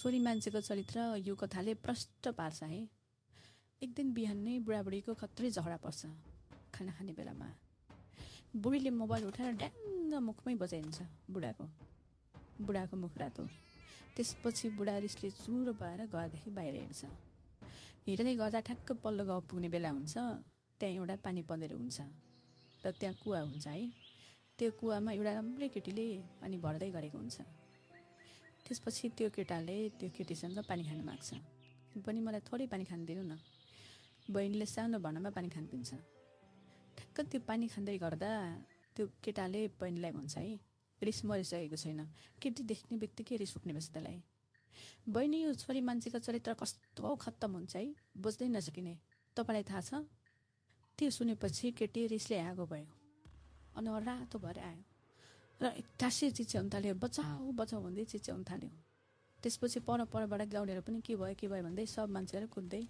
छोरी मान्छेको चरित्र यो कथाले प्रष्ट पार्छ है। एक दिन बिहान नै बुढाबुढीको खत्रै झगडा पर्छ खाना खाने बेलामा। बुढीले मोबाइल उठाएर ड्याङ्ग मुखमै बजाइन्छ बुढाको मुख रातो। त्यसपछि बुढा रिसले चुरो भएर घरदेखि बाहिर हिँड्छ। हिँड्दै गर्दा ठ्याक्क पल्लो गाउँ पुग्ने बेला हुन्छ। त्यहाँ एउटा पानी पँधेरो हुन्छ र त्यहाँ कुवा हुन्छ है। त्यो कुवामा एउटा राम्रै केटीले पानी भर्दै गरेको हुन्छ। त्यसपछि त्यो केटाले त्यो केटीसँग पानी खान माग्छ। पनि मलाई थोरै पानी खान दिनु न। बहिनीले सानो भाँडामा पानी खान दिन्छ। ठ्याक्क त्यो पानी खाँदै गर्दा त्यो केटाले बहिनीलाई भन्छ है, रिस मरिसकेको छैन, केटी देख्ने बित्तिकै रिस उठ्ने भएछ त्यसलाई। बहिनी, यो छोरी मान्छेको चरित्र कस्तो खत्तम हुन्छ है, बुझ्दै नसकिने, तपाईँलाई थाहा छ? त्यो सुनेपछि केटी रिसले आगो भयो, अनुहार रातो भएर आयो र एक्कासी चिच्याउन थाल्यो, बचाऊ बचाऊ भन्दै चिच्याउन थाल्यो। त्यसपछि परबाट गाउँलेर पनि के भयो भन्दै सब मान्छेहरू कुद्दै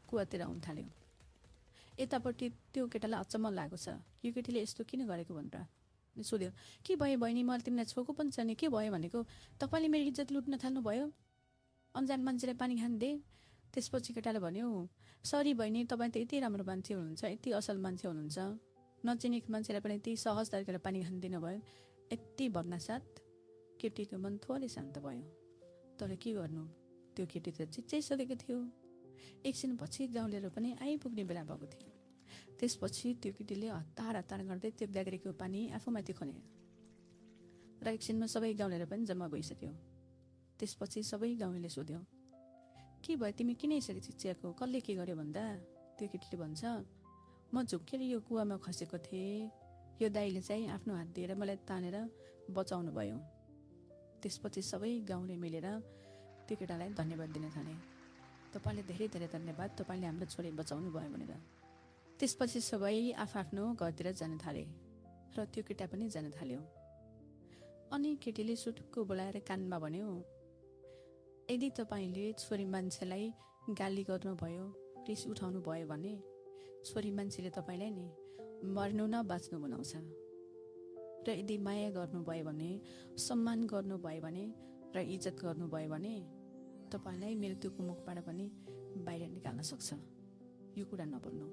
कुवातिर आउन थाल्यो। यतापट्टि त्यो केटालाई अचम्म लागेको छ, यो केटीले यस्तो किन गरेको भनेर सोध्यो। के भयो बहिनी, मैले तिमीलाई छोएको पनि छ नि, के भयो भनेको? तपाईँले मेरो इज्जत लुट्न थाल्नुभयो, अन्जान मान्छेलाई पानी खान दे। त्यसपछि केटाले भन्यो, सरी बहिनी, तपाईँ त यति राम्रो मान्छे हुनुहुन्छ, यति असल मान्छे हुनुहुन्छ, नचिनेको मान्छेलाई पनि यति सहज तरिकाले पानी खान दिनुभयो। यति भन्नासाथ केटीको मन थोरै शान्त भयो। तर के गर्नु, त्यो केटी त चिच्याइसकेको थियो। एकछिनपछि गाउँलेहरू पनि आइपुग्ने बेला भएको थियो। त्यसपछि त्यो केटीले हतार गर्दै त्यो ब्याग्रीको पानी आफूमाथि खन्यो र एकछिनमा सबै गाउँलेहरू पनि जम्मा भइसक्यो। त्यसपछि सबै गाउँले सोध्यो, के भयो, तिमी किन यसरी चिच्याएको, कसले के गर्यो भन्दा त्यो केटीले भन्छ, म झुक्केर यो कुवामा खसेको थिएँ, यो दाइले चाहिँ आफ्नो हात दिएर मलाई तानेर बचाउनु भयो। त्यसपछि सबै गाउँले मिलेर त्यो केटालाई धन्यवाद दिन थाले, तपाईँले धेरै धेरै धन्यवाद, तपाईँले हाम्रो छोरी बचाउनु भयो भनेर। त्यसपछि सबै आफ्नो घरतिर जान थाले र त्यो केटा पनि जान थाल्यो। अनि केटीले सुटुक्क बोलाएर कानमा भन्यो, यदि तपाईँले छोरी मान्छेलाई गाली गर्नुभयो, रिस उठाउनु भयो भने छोरी मान्छेले तपाईँलाई नि मर्नु न बाँच्नु बनाउँछ। र यदि माया गर्नुभयो भने, सम्मान गर्नुभयो भने र इज्जत गर्नुभयो भने तपाईँलाई मृत्युको मुखबाट पनि बाहिर निकाल्न सक्छ। यो कुरा नभुल्नु।